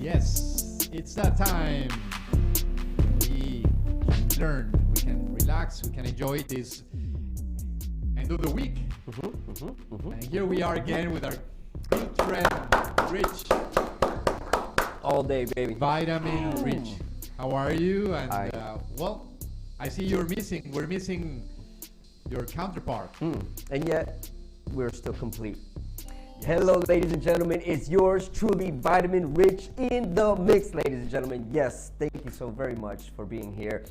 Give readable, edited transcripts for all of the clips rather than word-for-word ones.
Yes, it's that time. We can learn, we can relax, we can enjoy this end of the week. And here we are again with our good friend, Rich. All day, baby. Vitamin Rich. How are you? And Hi. I see we're missing your counterpart. And yet, we're still complete. Hello, ladies and gentlemen. It's yours truly, Vitamin Rich, in the mix, ladies and gentlemen. Yes, thank you so very much for being here.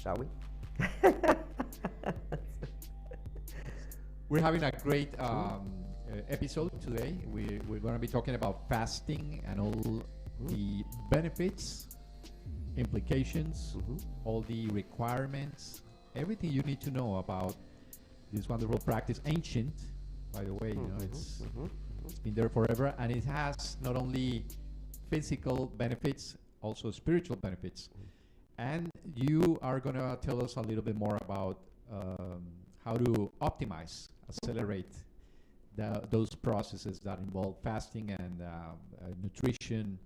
Shall we? We're having a great episode today. We're going to be talking about fasting and all the benefits, implications, all the requirements, everything you need to know about this wonderful practice. Ancient, by the way, it's been there forever, and it has not only physical benefits, also spiritual benefits. And you are going to tell us a little bit more about how to optimize, accelerate those processes that involve fasting and nutrition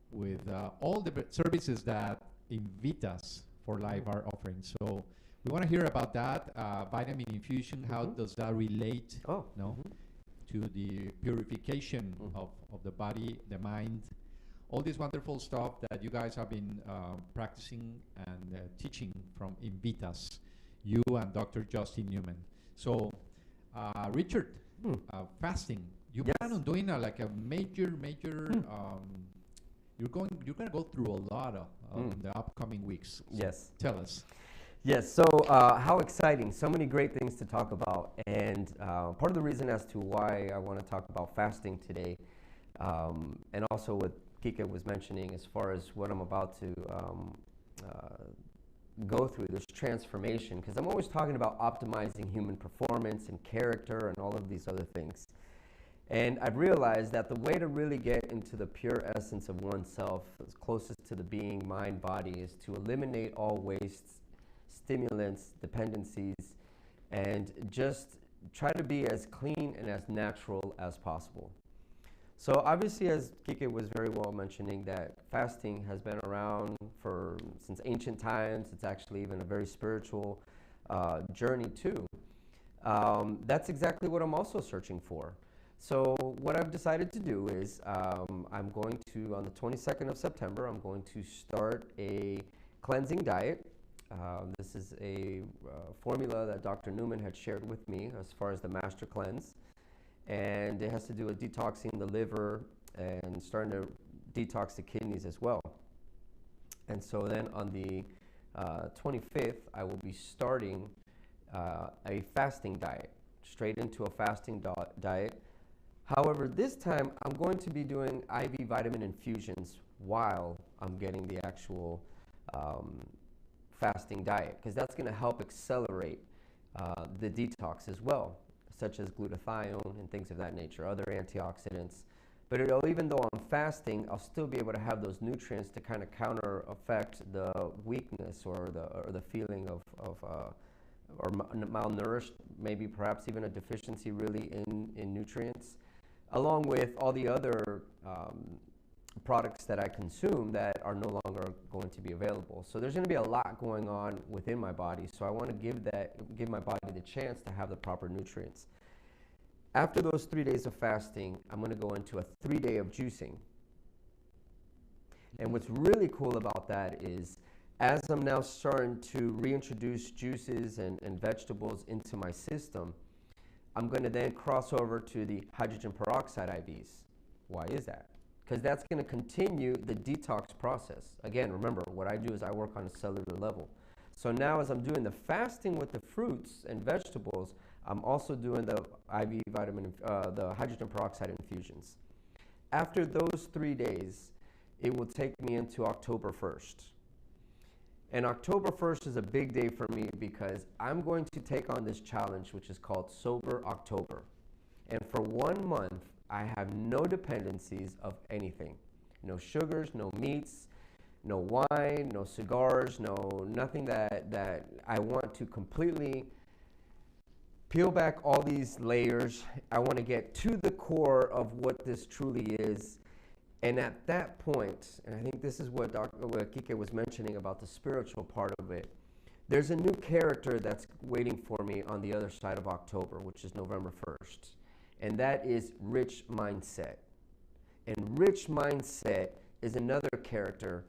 with all the services that INVITAS for Life are offering. So we want to hear about that. Vitamin infusion, how does that relate to the purification of the body, the mind, all this wonderful stuff that you guys have been practicing and teaching from INVITAS, you and Dr. Justin Newman. So, Richard, fasting. You plan on doing like a major. You're gonna go through a lot of the upcoming weeks. So Yes. tell us. Yes, so how exciting. So many great things to talk about. And part of the reason as to why I want to talk about fasting today, and also what Kika was mentioning as far as what I'm about to go through, this transformation, because I'm always talking about optimizing human performance and character and all of these other things. And I've realized that the way to really get into the pure essence of oneself, as closest to the being, mind, body, is to eliminate all wastes, stimulants, dependencies, and just try to be as clean and as natural as possible. So obviously, as Kike was very well mentioning, that fasting has been around since ancient times. It's actually even a very spiritual journey too. That's exactly what I'm also searching for. So what I've decided to do is I'm going to, on the 22nd of September, I'm going to start a cleansing diet. This is a formula that Dr. Newman had shared with me as far as the Master Cleanse. And it has to do with detoxing the liver and starting to detox the kidneys as well. And so then on the 25th, I will be starting a fasting diet, straight into a fasting diet. However, this time I'm going to be doing IV vitamin infusions while I'm getting the actual fasting diet, because that's going to help accelerate the detox as well, such as glutathione and things of that nature, other antioxidants. But even though I'm fasting, I'll still be able to have those nutrients to kind of counter affect the weakness or the feeling of or malnourished, maybe perhaps even a deficiency really in nutrients, along with all the other products that I consume that are no longer going to be available. So there's going to be a lot going on within my body. So I want to give my body the chance to have the proper nutrients. After those 3 days of fasting, I'm going to go into a 3-day of juicing. And what's really cool about that is, as I'm now starting to reintroduce juices and vegetables into my system, I'm going to then cross over to the hydrogen peroxide IVs. Why is that? Because that's going to continue the detox process. Again, remember, what I do is I work on a cellular level. So now as I'm doing the fasting with the fruits and vegetables, I'm also doing the IV vitamin, the hydrogen peroxide infusions. After those 3 days, it will take me into October 1st. And October 1st is a big day for me because I'm going to take on this challenge, which is called Sober October. And for 1 month, I have no dependencies of anything. No sugars, no meats, no wine, no cigars, nothing that I want to completely peel back all these layers. I want to get to the core of what this truly is. And at that point, and I think this is what Kike was mentioning about the spiritual part of it, there's a new character that's waiting for me on the other side of October, which is November 1st. And that is Rich Mindset. And Rich Mindset is another character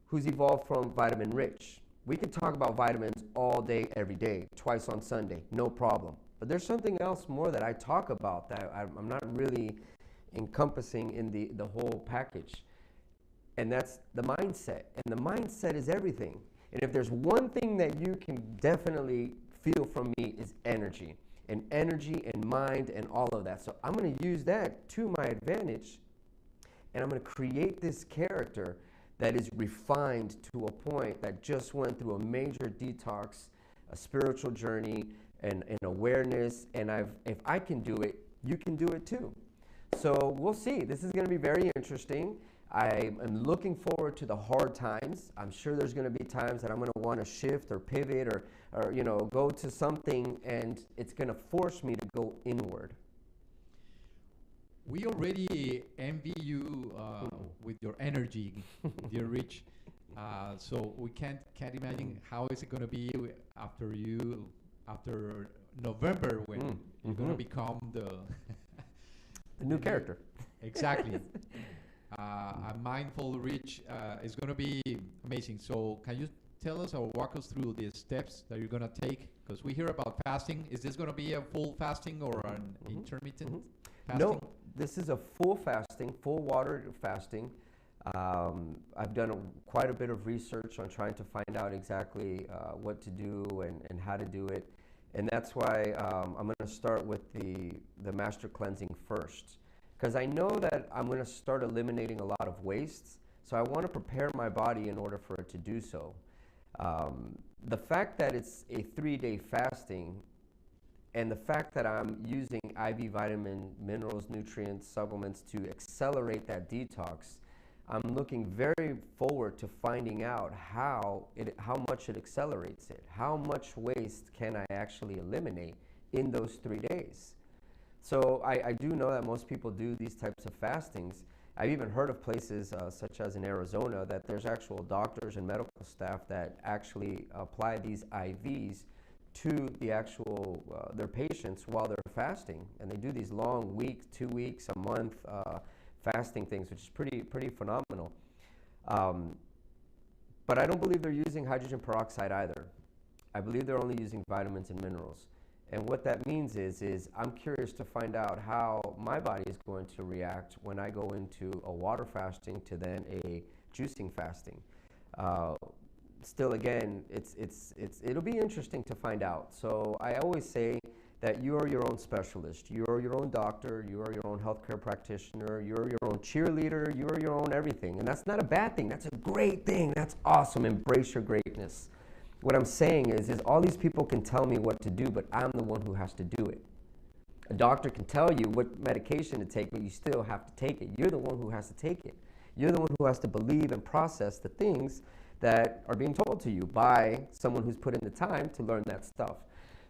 who's evolved from Vitamin Rich. We can talk about vitamins all day, every day, twice on Sunday, no problem. But there's something else more that I talk about that I'm not really encompassing in the whole package. And that's the mindset. And the mindset is everything. And if there's one thing that you can definitely feel from me is energy. And energy and mind and all of that. So I'm going to use that to my advantage. And I'm going to create this character that is refined to a point that just went through a major detox, a spiritual journey, and awareness. And if I can do it, you can do it too. So we'll see. This is going to be very interesting. I am looking forward to the hard times. I'm sure there's going to be times that I'm going to want to shift or pivot or go to something, and it's going to force me to go inward. We already envy you with your energy, dear Rich. So we can't imagine how is it going to be after November when you're going to become the new character. Exactly. A mindful Rich is going to be amazing. So can you tell us or walk us through the steps that you're going to take? Because we hear about fasting. Is this going to be a full fasting or an intermittent fasting? No, this is a full fasting, full water fasting. I've done quite a bit of research on trying to find out exactly what to do and how to do it. And that's why I'm going to start with the master cleansing first. Because I know that I'm going to start eliminating a lot of wastes. So I want to prepare my body in order for it to do so. The fact that it's a 3-day fasting and the fact that I'm using IV vitamin, minerals, nutrients, supplements to accelerate that detox, I'm looking very forward to finding out how much it accelerates it. How much waste can I actually eliminate in those 3 days? So I do know that most people do these types of fastings. I've even heard of places such as in Arizona that there's actual doctors and medical staff that actually apply these IVs to the actual their patients while they're fasting, and they do these long weeks, 2 weeks, a month fasting things, which is pretty phenomenal. But I don't believe they're using hydrogen peroxide either. I believe they're only using vitamins and minerals. And what that means is I'm curious to find out how my body is going to react when I go into a water fasting to then a juicing fasting. Still, again, it'll be interesting to find out. So I always say that you are your own specialist. You are your own doctor. You are your own healthcare practitioner. You're your own cheerleader. You are your own everything. And that's not a bad thing. That's a great thing. That's awesome. Embrace your greatness. What I'm saying is all these people can tell me what to do, but I'm the one who has to do it. A doctor can tell you what medication to take, but you still have to take it. You're the one who has to take it. You're the one who has to believe and process the things that are being told to you by someone who's put in the time to learn that stuff.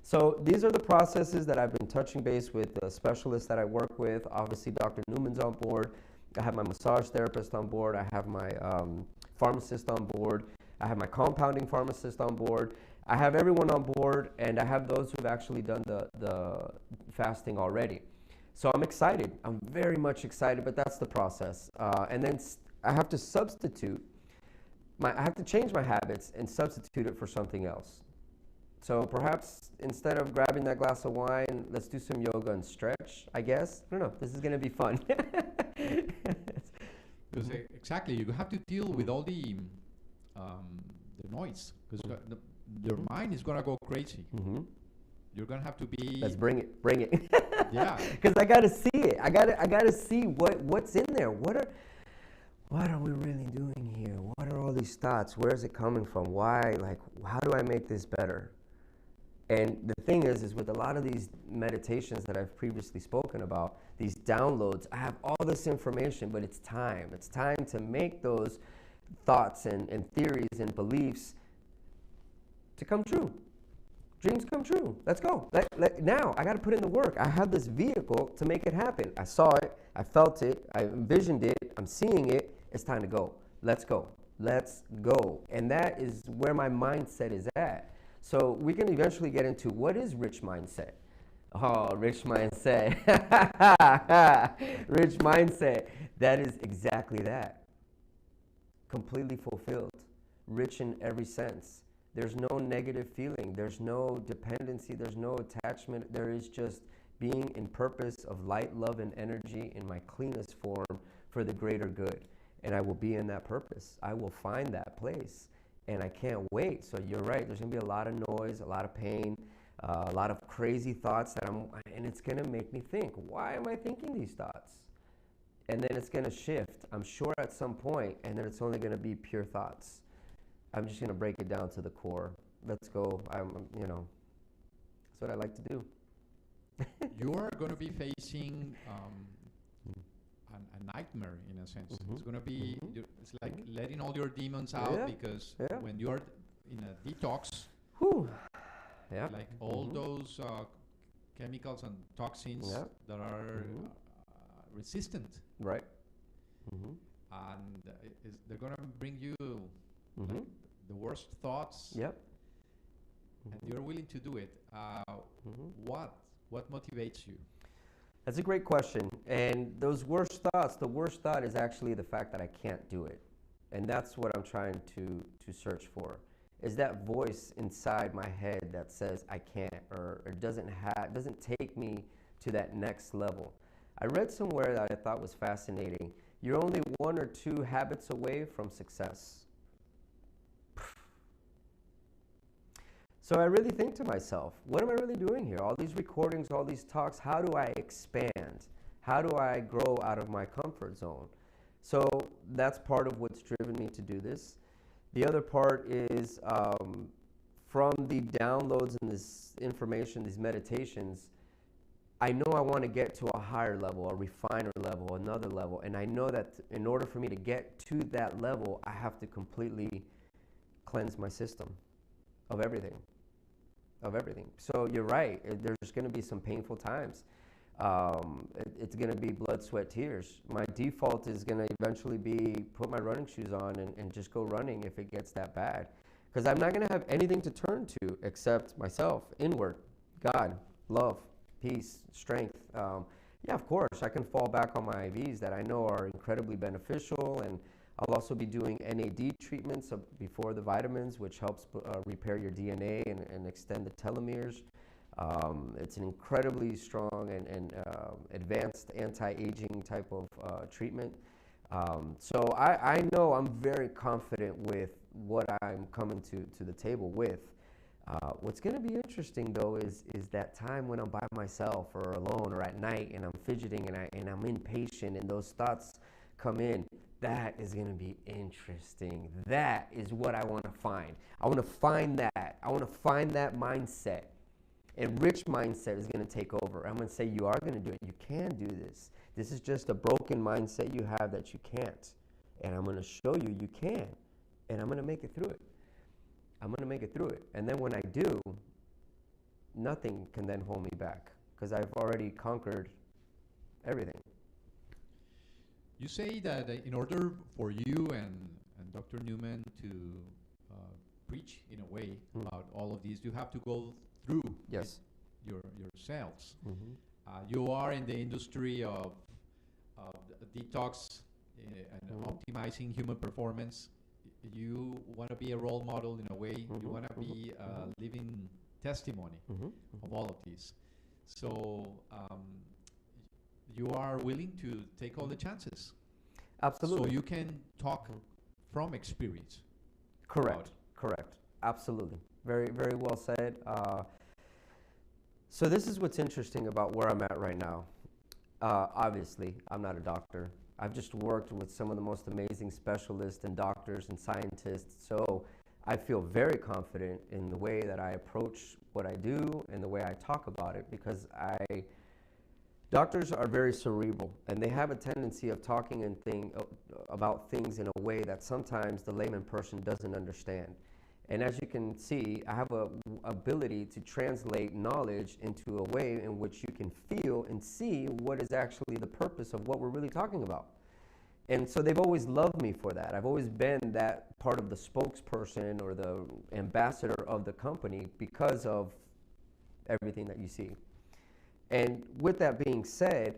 So these are the processes that I've been touching base with the specialists that I work with. Obviously, Dr. Newman's on board. I have my massage therapist on board. I have my pharmacist on board. I have my compounding pharmacist on board. I have everyone on board, and I have those who've actually done the fasting already. So I'm excited. I'm very much excited, but that's the process. And then I have to substitute. I have to change my habits and substitute it for something else. So perhaps instead of grabbing that glass of wine, let's do some yoga and stretch, I guess. I don't know. This is going to be fun. Because exactly, you have to deal with all the noise, because your mind is gonna go crazy. You're gonna have to be. Let's bring it. Yeah. Because I gotta see it. I gotta see what's in there. What are we really doing here? What are all these thoughts? Where is it coming from? Why? Like, how do I make this better? And the thing is with a lot of these meditations that I've previously spoken about, these downloads, I have all this information, but it's time. It's time to make those thoughts and theories and beliefs to come true. Dreams come true. Let's go. Now, I got to put in the work. I have this vehicle to make it happen. I saw it. I felt it. I envisioned it. I'm seeing it. It's time to go. Let's go. Let's go. And that is where my mindset is at. So we can eventually get into what is rich mindset. Oh, rich mindset. Rich mindset. That is exactly that. Completely fulfilled. Rich in every sense. There's no negative feeling. There's no dependency. There's no attachment. There is just being in purpose of light, love, and energy in my cleanest form for the greater good. And I will be in that purpose. I will find that place. And I can't wait. So you're right. There's going to be a lot of noise, a lot of pain, a lot of crazy thoughts and it's going to make me think, why am I thinking these thoughts? And then it's going to shift, I'm sure, at some point, and then it's only going to be pure thoughts. I'm just going to break it down to the core. Let's go. That's what I like to do. You are going to be facing a nightmare, in a sense. Mm-hmm. It's going to be, Mm-hmm. it's like letting all your demons out, because when you're in a detox, Yeah. like all those chemicals and toxins that are resistant, Right. and they're going to bring you like the worst thoughts, Yep. and you're willing to do it. What motivates you? That's a great question. And those worst thoughts, the worst thought is actually the fact that I can't do it. And that's what I'm trying to search for, is that voice inside my head that says I can't, or doesn't take me to that next level. I read somewhere that I thought was fascinating. You're only 1 or 2 habits away from success. So I really think to myself, what am I really doing here? All these recordings, all these talks, how do I expand? How do I grow out of my comfort zone? So that's part of what's driven me to do this. The other part is from the downloads and this information, these meditations, I know I want to get to a higher level, a refiner level, another level. And I know that in order for me to get to that level, I have to completely cleanse my system of everything. So you're right. There's going to be some painful times. It's going to be blood, sweat, tears. My default is going to eventually be put my running shoes on and just go running if it gets that bad. Because I'm not going to have anything to turn to except myself, inward, God, love, peace, strength. Yeah, of course, I can fall back on my IVs that I know are incredibly beneficial, and I'll also be doing NAD treatments before the vitamins, which helps repair your DNA and extend the telomeres. It's an incredibly strong and advanced anti-aging type of treatment. So I know I'm very confident with what I'm coming to the table with. What's going to be interesting, though, is that time when I'm by myself or alone or at night and I'm fidgeting and I'm impatient and those thoughts come in. That is going to be interesting. That is what I want to find. I want to find that. I want to find that mindset. And rich mindset is going to take over. I'm going to say, you are going to do it. You can do this. This is just a broken mindset you have that you can't. And I'm going to show you you can. And I'm going to make it through it. I'm going to make it through it. And then when I do, nothing can then hold me back, because I've already conquered everything. You say that in order for you and Dr. Newman to preach in a way about all of these, you have to go through your cells. You are in the industry of detox and optimizing human performance. You want to be a role model in a way. You want to be a living testimony of all of these. So you are willing to take all the chances. Absolutely. So you can talk from experience. Correct. Absolutely. Very, very well said. So this is what's interesting about where I'm at right now. Obviously, I'm not a doctor. I've just worked with some of the most amazing specialists and doctors and scientists. So I feel very confident in the way that I approach what I do and the way I talk about it, because doctors are very cerebral, and they have a tendency of talking about things in a way that sometimes the layman person doesn't understand. And as you can see, I have a ability to translate knowledge into a way in which you can feel and see what is actually the purpose of what we're really talking about. And so they've always loved me for that. I've always been that part of the spokesperson or the ambassador of the company because of everything that you see. And with that being said,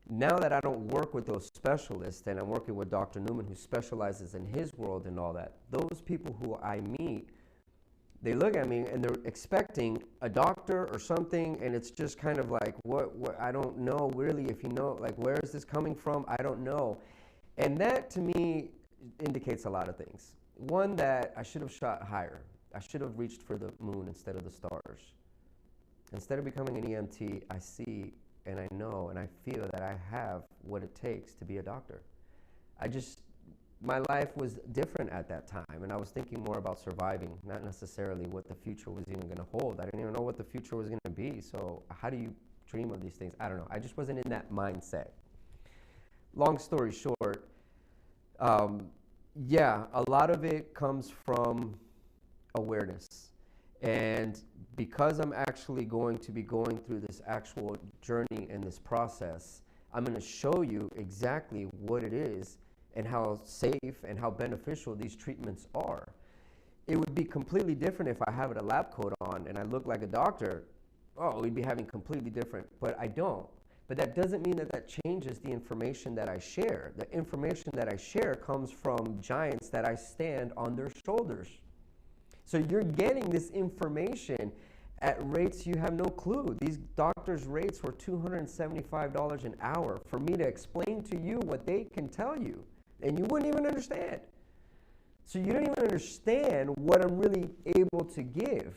now that I don't work with those specialists and I'm working with Dr. Newman, who specializes in his world and all that, those people who I meet, they look at me and they're expecting a doctor or something, and it's just kind of like, what I don't know really, if you know, like, where is this coming from? I don't know. And that to me indicates a lot of things. One, that I should have shot higher. I should have reached for the moon instead of the stars. Instead of becoming an EMT, I see and I know and I feel that I have what it takes to be a doctor. My life was different at that time, and I was thinking more about surviving, not necessarily what the future was even going to hold. I didn't even know what the future was going to be, so how do you dream of these things? I don't know. I just wasn't in that mindset. Long story short, yeah, a lot of it comes from awareness. And because I'm actually going to be going through this actual journey and this process, I'm going to show you exactly what it is and how safe and how beneficial these treatments are. It would be completely different if I have a lab coat on and I look like a doctor. Oh, we'd be having completely different, but I don't. But that doesn't mean that that changes the information that I share. The information that I share comes from giants that I stand on their shoulders. So you're getting this information at rates you have no clue. These doctors' rates were $275 an hour for me to explain to you what they can tell you, and you wouldn't even understand. So you don't even understand what I'm really able to give.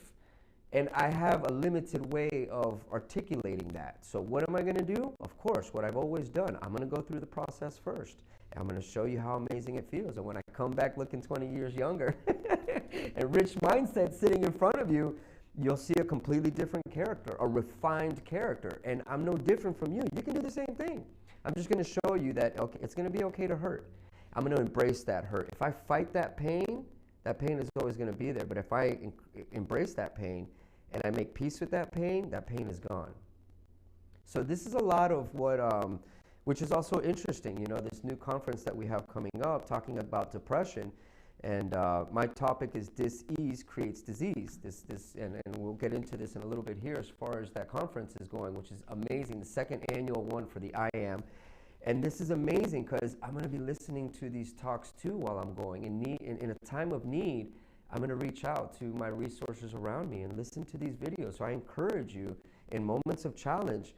And I have a limited way of articulating that. So what am I going to do? Of course, what I've always done. I'm going to go through the process first. I'm going to show you how amazing it feels. And when I come back looking 20 years younger and rich mindset sitting in front of you, you'll see a completely different character, a refined character. And I'm no different from you. You can do the same thing. I'm just going to show you that, okay, it's going to be okay to hurt. I'm going to embrace that hurt. If I fight that pain is always going to be there. But if I embrace that pain and I make peace with that pain is gone. So this is a lot of what, which is also interesting, you know, this new conference that we have coming up talking about depression. And my topic is dis-ease creates disease. And we'll get into this in a little bit here as far as that conference is going, which is amazing. The second annual one for the IAM. And this is amazing because I'm going to be listening to these talks too while I'm going. In a time of need, I'm going to reach out to my resources around me and listen to these videos. So I encourage you, in moments of challenge,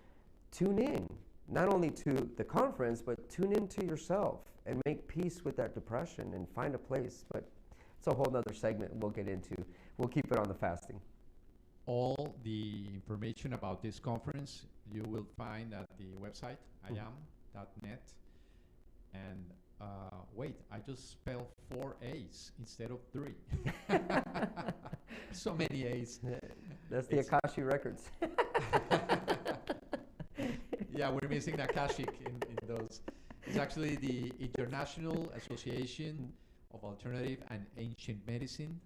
tune in. Not only to the conference, but tune into yourself and make peace with that depression and find a place. But it's a whole other segment we'll get into. We'll keep it on the fasting. All the information about this conference you will find at the website, iam.net. And wait, I just spelled 4 A's instead of 3. So many A's. That's the Akashi records. Yeah, we're missing the Akashic in those. It's actually the International Association of Alternative and Ancient Medicine.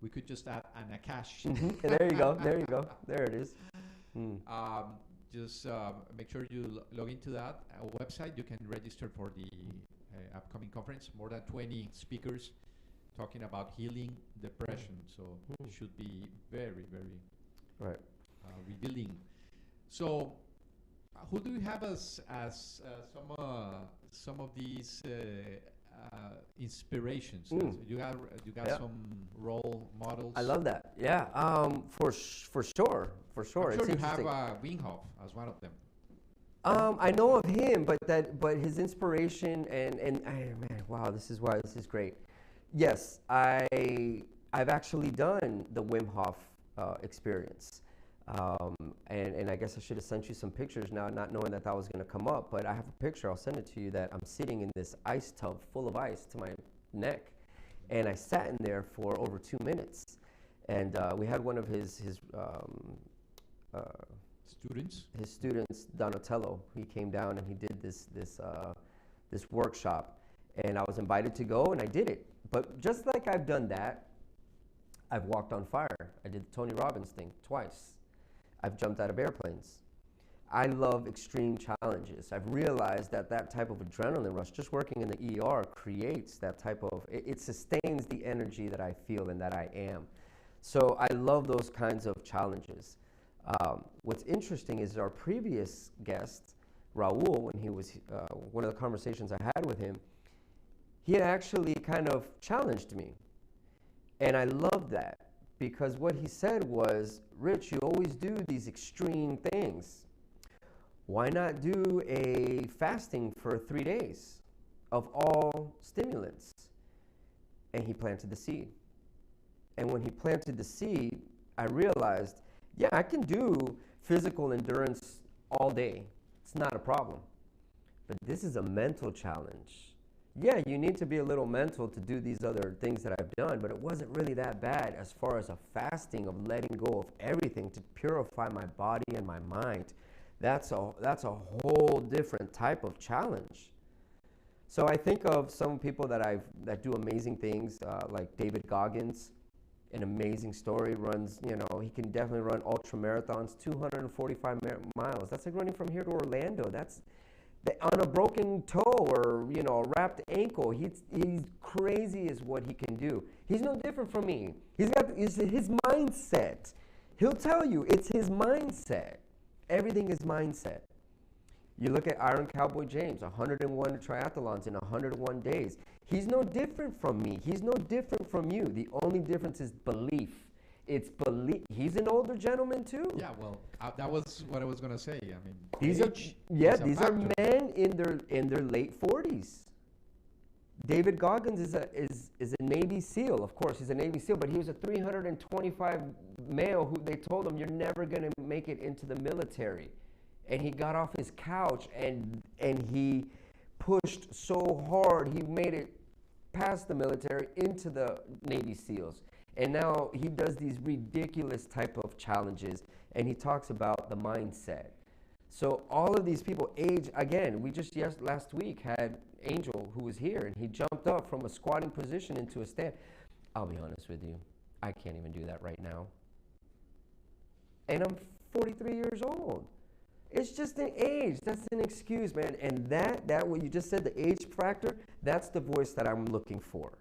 We could just add an Akash. There you go. There you go. There it is. Just make sure you log into that website. You can register for the upcoming conference. More than 20 speakers talking about healing depression. So it should be very, very revealing. So who do you have as some of these inspirations? You got some role models. I love that. Yeah, for sure. I'm sure you have Wim Hof as one of them. I know of him, but his inspiration and man, wow, this is great. Yes, I've actually done the Wim Hof experience. And I guess I should have sent you some pictures now, not knowing that was going to come up, but I have a picture, I'll send it to you, that I'm sitting in this ice tub full of ice to my neck, and I sat in there for over 2 minutes, and we had one of his students, Donatello. He came down and he did this workshop, and I was invited to go, and I did it. But just like I've done that, I've walked on fire. I did the Tony Robbins thing twice. I've jumped out of airplanes. I love extreme challenges. I've realized that that type of adrenaline rush, just working in the ER, creates that type of, it sustains the energy that I feel and that I am. So I love those kinds of challenges. What's interesting is our previous guest, Raul, when he was, one of the conversations I had with him, he had actually kind of challenged me. And I love that because what he said was, Rich, you always do these extreme things. Why not do a fasting for 3 days of all stimulants? And he planted the seed. And when he planted the seed, I realized, yeah, I can do physical endurance all day. It's not a problem. But this is a mental challenge. Yeah, you need to be a little mental to do these other things that I've done, but it wasn't really that bad as far as a fasting of letting go of everything to purify my body and my mind. That's a whole different type of challenge. So I think of some people that do amazing things, like David Goggins, an amazing story, runs, he can definitely run ultra marathons, 245 miles. That's like running from here to Orlando. That's on a broken toe or, a wrapped ankle. He's crazy is what he can do. He's no different from me. It's his mindset. He'll tell you it's his mindset. Everything is mindset. You look at Iron Cowboy James, 101 triathlons in 101 days. He's no different from me. He's no different from you. The only difference is belief. It's belief. He's an older gentleman too. Yeah, well, that was what I was going to say. I mean, these are men in their late 40s. David Goggins is a Navy SEAL. Of course, he's a Navy SEAL, but he was a 325 male who they told him, you're never going to make it into the military. And he got off his couch and he pushed so hard, he made it past the military into the Navy SEALs. And now he does these ridiculous type of challenges, and he talks about the mindset. So all of these people age, again, we just last week had Angel who was here, and he jumped up from a squatting position into a stand. I'll be honest with you, I can't even do that right now. And I'm 43 years old. It's just an age. That's an excuse, man. And that what you just said, the age factor, that's the voice that I'm looking for.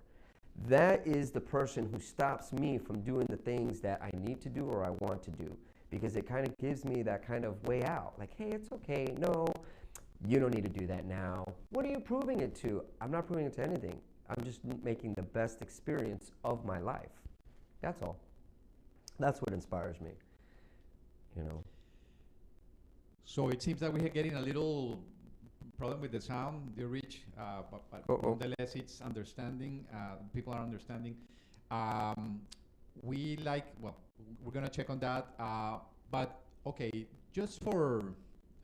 That is the person who stops me from doing the things that I need to do or I want to do, because it kind of gives me that kind of way out. Like, hey, it's okay. No, you don't need to do that now. What are you proving it to? I'm not proving it to anything. I'm just making the best experience of my life. That's all. That's what inspires me, So it seems that we are getting a little problem with the sound, dear Rich, but nonetheless, it's understanding. People are understanding. We're going to check on that. But okay, just for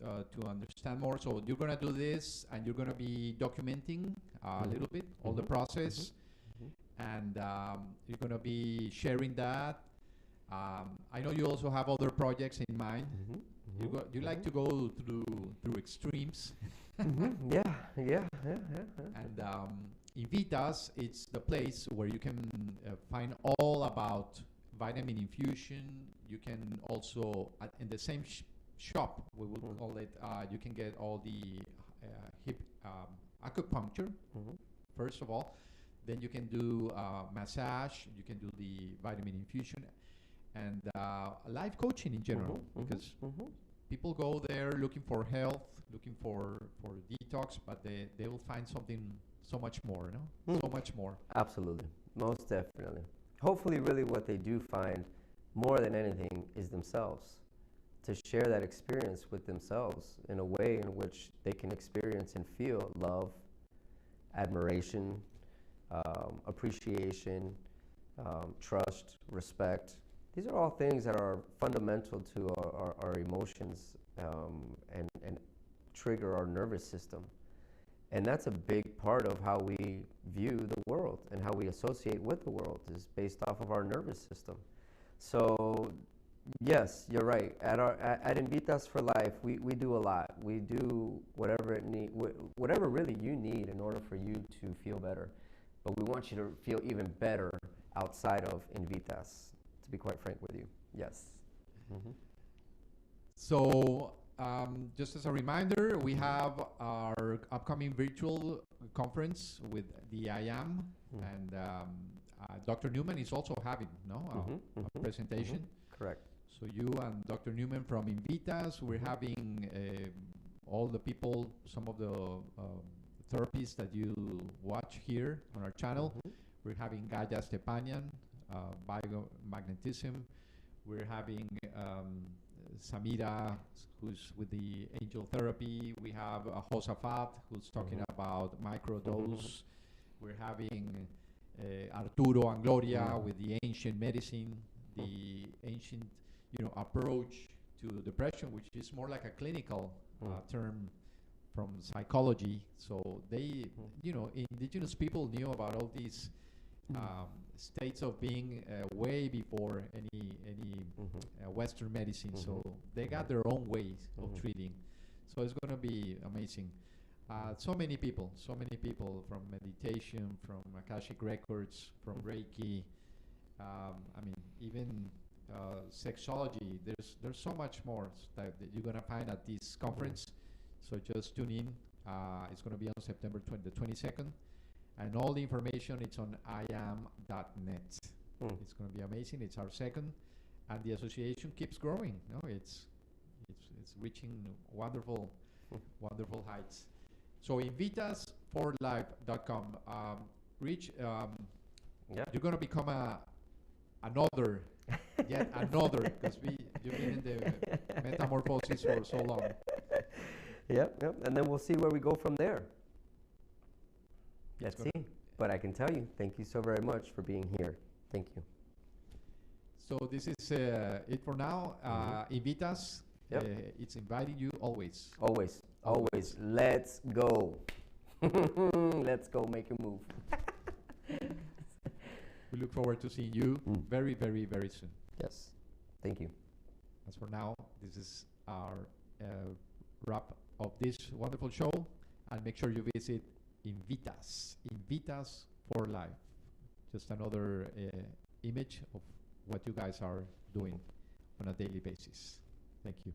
to understand more, so you're going to do this and you're going to be documenting a little bit all the process, and you're going to be sharing that. I know you also have other projects in mind. You like to go through extremes. Yeah. And INVITAS, it's the place where you can find all about vitamin infusion. You can also, in the same shop, we will call it, you can get all the acupuncture, first of all. Then you can do massage, you can do the vitamin infusion, and life coaching in general, because people go there looking for health, looking for detox, but they will find something so much more, so much more. Absolutely, most definitely. Hopefully, really what they do find more than anything is themselves, to share that experience with themselves in a way in which they can experience and feel love, admiration, appreciation, trust, respect. These are all things that are fundamental to our emotions and trigger our nervous system. And that's a big part of how we view the world and how we associate with the world, is based off of our nervous system. So yes, you're right. At INVITAS for Life, we do a lot. We do whatever really you need in order for you to feel better. But we want you to feel even better outside of INVITAS, to be quite frank with you. Yes. So, just as a reminder, we have our upcoming virtual conference with the IAM, and Dr. Newman is also having a presentation. Correct. So you and Dr. Newman from INVITAS, we're having all the people, some of the therapists that you watch here on our channel. We're having Gaia Stepanian, biomagnetism. We're having Samira, who's with the angel therapy. We have Josafat, who's talking about microdose. We're having Arturo and Gloria with the ancient medicine, the ancient, approach to depression, which is more like a clinical term from psychology. So they, indigenous people knew about all these states of being way before any Western medicine. So they got their own ways of treating. So it's going to be amazing. So many people from meditation, from Akashic Records, from Reiki. Even sexology. There's so much more that you're going to find at this conference. So just tune in. It's going to be on September 22nd. And all the information, it's on iam.net. It's going to be amazing. It's our second. And the association keeps growing. It's reaching wonderful heights. So invitasforlife.com. Rich, you're going to become another, yet another, because you've been in the metamorphosis for so long. Yep. And then we'll see where we go from there. Let's see. But I can tell you, thank you so very much for being here. Thank you. So this is it for now. INVITAS, it's inviting you always. Always. Let's go. Let's go make a move. We look forward to seeing you very, very, very soon. Yes. Thank you. As for now, this is our wrap of this wonderful show. And make sure you visit INVITAS for Life. Just another image of what you guys are doing on a daily basis. Thank you.